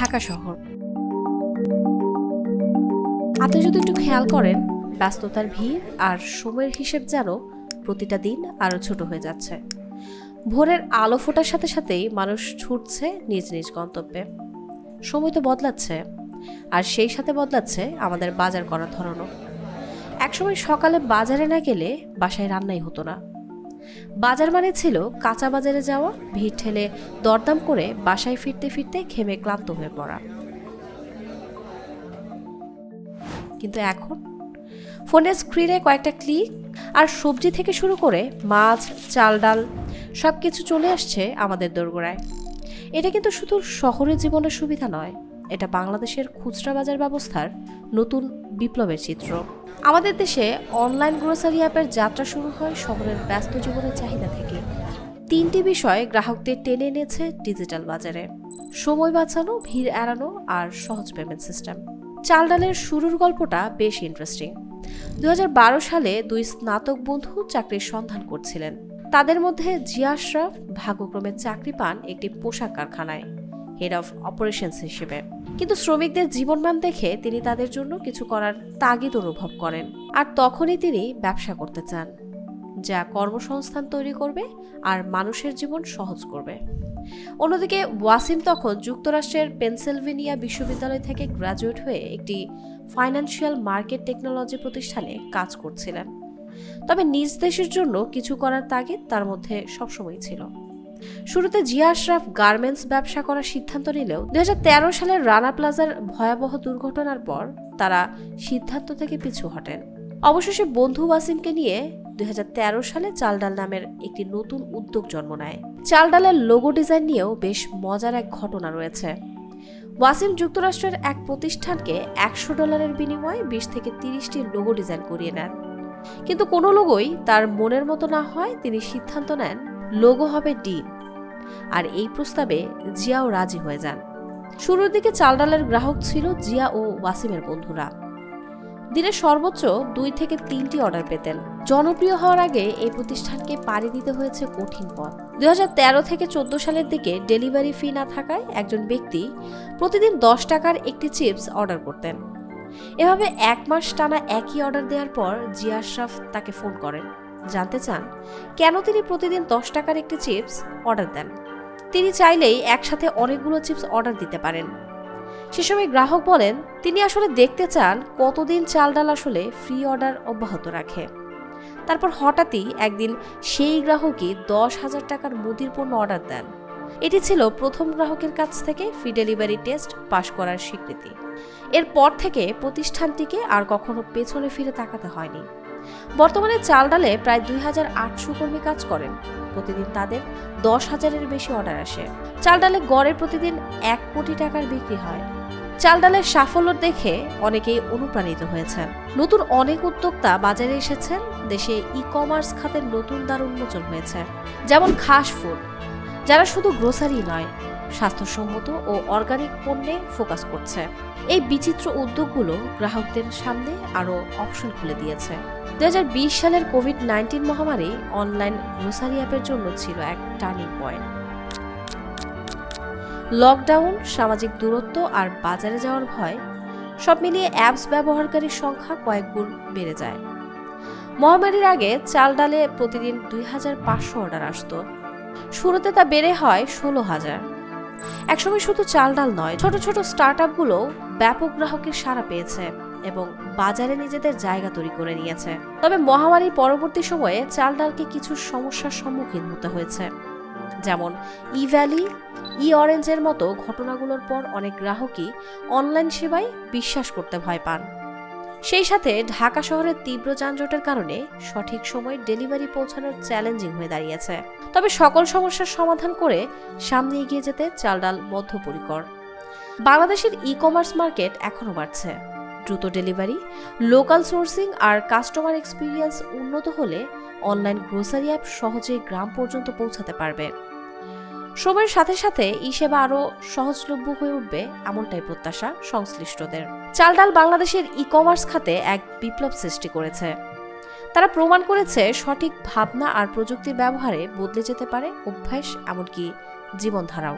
ঢাকা শহর। আপনি যদি একটু খেয়াল করেন, ব্যস্ততার ভিড় আর সময়ের হিসেব যেন প্রতিটা দিন আরো ছোট হয়ে যাচ্ছে। ভোরের আলো ফোটার সাথে সাথেই মানুষ ছুটছে নিজ নিজ গন্তব্যে। সময় তো বদলাচ্ছে, আর সেই সাথে বদলাচ্ছে আমাদের বাজার করার ধরনও। একসময় সকালে বাজারে না গেলে বাসায় রান্নাই হতো না। বাজার মানে ছিল কাঁচা বাজারে যাওয়া, ভিড় ঠেলে দরদাম করে বাসায় ফিরতে ফিরতে ঘেমে ক্লান্ত হয়ে পড়া। কিন্তু এখন ফোনের স্ক্রিনে কয়েকটা ক্লিক আর সবজি থেকে শুরু করে মাছ, চাল, ডাল সবকিছু চলে আসছে আমাদের দোরগোড়ায়। এটা কিন্তু শুধু শহরের জীবনের সুবিধা নয়, এটা বাংলাদেশের খুচরা বাজার ব্যবস্থার নতুন বিপ্লবের চিত্র। আমাদের দেশে অনলাইন গ্রোসারি অ্যাপের যাত্রা শুরু হয় শহরের ব্যস্ত জীবনের চাহিদা থেকে। তিনটি বিষয় গ্রাহকদের টেনে এনেছে ডিজিটাল বাজারে: সময় বাঁচানো, ভিড় এড়ানো আর সহজ পেমেন্ট সিস্টেম। চাল ডালের শুরুর গল্পটা বেশ ইন্টারেস্টিং। 2012 সালে দুই স্নাতক বন্ধু চাকরির সন্ধান করছিলেন। তাদের মধ্যে জিয়া আশরাফ ভাগ্যক্রমে চাকরি পান একটি পোশাক কারখানায় হেড অফ অপারেশনস হিসেবে। কিন্তু শ্রমিকদের জীবনমান দেখে তিনি তাদের জন্য কিছু করার তাগিদ অনুভব করেন, আর তখনই তিনি ব্যবসা করতে চান, যা কর্মসংস্থান তৈরি করবে আর মানুষের জীবন সহজ করবে। অন্যদিকে ওয়াসিম তখন যুক্তরাষ্ট্রের পেনসিলভেনিয়া বিশ্ববিদ্যালয় থেকে গ্র্যাজুয়েট হয়ে একটি ফাইন্যান্সিয়াল মার্কেট টেকনোলজি প্রতিষ্ঠানে কাজ করছিলেন। তবে নিজ দেশের জন্য কিছু করার তাগিদ তার মধ্যে সবসময় ছিল। শুরুতে জিয়া আশরাফ গার্মেন্টস ব্যবসা করার সিদ্ধান্ত নিলেও 2013 সালের রানা প্লাজার ভয়াবহ দুর্ঘটনার পর তারা সিদ্ধান্ত থেকে পিছু হটেন। অবশেষে বন্ধু ওয়াসিমকে নিয়ে 2013 সালে চাল ডাল নামের একটি নতুন উদ্যোগ জন্ম নেয়। চাল ডালের লোগো ডিজাইন নিয়েও বেশ মজার এক ঘটনা রয়েছে। ওয়াসিম যুক্তরাষ্ট্রের এক প্রতিষ্ঠানকে $100 বিনিময়ে 20 থেকে 30টি লোগো ডিজাইন করিয়ে নেন। কিন্তু কোনো লোগোই তার মনের মতো না হয় তিনি সিদ্ধান্ত নেন লোগো হবে ডিম, আর এই প্রস্তাবে জিয়াও রাজি হয়ে যান। শুরুর দিকে চাল ডালের গ্রাহক ছিল জিয়া ও ওয়াসিমের বন্ধুরা। দিনে সর্বোচ্চ 2 থেকে 3টি অর্ডার পেতেন। জনপ্রিয় হওয়ার আগে এই প্রতিষ্ঠানকে পাড়ি দিতে হয়েছে কঠিন পথ। 2013 থেকে 14 সালের দিকে ডেলিভারি ফি না থাকায় একজন ব্যক্তি প্রতিদিন 10 টাকার একটি চিপস অর্ডার করতেন। এভাবে 1 মাস টানা একই অর্ডার দেওয়ার পর জিয়া আশরাফ তাকে ফোন করেন, জানতে চান কেন তিনি প্রতিদিন 10 টাকার একটি চিপস অর্ডার দেন। তিনি চাইলেই একসাথে অনেকগুলো চিপস অর্ডার দিতে পারেন। সে সময় গ্রাহক বলেন তিনি আসলে দেখতে চান কতদিন চাল ডাল আসলে ফ্রি অর্ডার অব্যাহত রাখে। তারপর হঠাৎই একদিন সেই গ্রাহকই 10,000 টাকার মুদির পণ্য অর্ডার দেন। এটি ছিল প্রথম গ্রাহকের কাছ থেকে ফ্রি ডেলিভারি টেস্ট পাশ করার স্বীকৃতি। এরপর থেকে প্রতিষ্ঠানটিকে আর কখনো পেছনে ফিরে তাকাতে হয়নি। বর্তমানে চাল ডালে প্রায় 2,800 কর্মী কাজ করেন। প্রতিদিন তাদের 10,000-এর বেশি অর্ডার আসে। চাল ডালে গড়ে প্রতিদিন 1 কোটি টাকার বিক্রি হয়। চাল ডালের সাফল্য দেখে অনেকেই অনুপ্রাণিত হয়েছেন। নতুন অনেক উদ্যোক্তা বাজারে এসেছেন। দেশে ই-কমার্স খাতের নতুন দ্বার উন্মোচন হয়েছে, যেমন খাস ফুড, যারা শুধু গ্রোসারি নয়, স্বাস্থ্যসম্মত ও অর্গানিক পণ্যে ফোকাস করছে। এই বিচিত্র উদ্যোগগুলো গ্রাহকদের সামনে আরও অপশন খুলে দিয়েছে। 2020 সালের কোভিড-19 মহামারী অনলাইন গ্রোসারি অ্যাপের জন্য ছিল এক টার্নিং পয়েন্ট। লকডাউন, সামাজিক দূরত্ব আর বাজারে যাওয়ার ভয় সব মিলিয়ে অ্যাপস ব্যবহারকারীর সংখ্যা কয়েক গুণ বেড়ে যায়। মহামারীর আগে চাল ডালে প্রতিদিন 2,500 অর্ডার আসত। শুরুতে তা বেড়ে হয় 16,000। একসময় শুধু চাল ডাল নয়, ছোট ছোট স্টার্টআপগুলো ব্যাপক গ্রাহকের সাড়া পেয়েছে এবং বাজারে নিজেদের জায়গা তৈরি করে নিয়েছে। তবে মহামারীর পরবর্তী সময়ে চাল ডালকে কিছু সমস্যার সম্মুখীন হতে হয়েছে, যেমন ই-ভ্যালি, ই-অরেঞ্জের মতো ঘটনাগুলোর পর অনেক গ্রাহকই অনলাইন সেবায় বিশ্বাস করতে ভয় পান। সেই সাথে ঢাকা শহরের তীব্র যানজটের কারণে সঠিক সময়ে ডেলিভারি পৌঁছানোর চ্যালেঞ্জিং হয়ে দাঁড়িয়েছে। তবে সকল সমস্যার সমাধান করে সামনে এগিয়ে যেতে চাল ডাল বদ্ধপরিকর। বাংলাদেশের ই-কমার্স মার্কেট এখনও বাড়ছে। দ্রুত ডেলিভারি, লোকাল সোর্সিং আর কাস্টমার এক্সপিরিয়েন্স উন্নত হলে অনলাইন গ্রোসারি অ্যাপ সহজেই গ্রাম পর্যন্ত পৌঁছাতে পারবে। সময়ের সাথে সাথে ই সেবা আরও সহজলভ্য হয়ে উঠবে, এমনটাই প্রত্যাশা সংশ্লিষ্টদের। চাল ডাল বাংলাদেশের ই-কমার্স খাতে এক বিপ্লব সৃষ্টি করেছে। তারা প্রমাণ করেছে সঠিক ভাবনা আর প্রযুক্তির ব্যবহারে বদলে যেতে পারে অভ্যাস, এমনকি জীবনধারাও।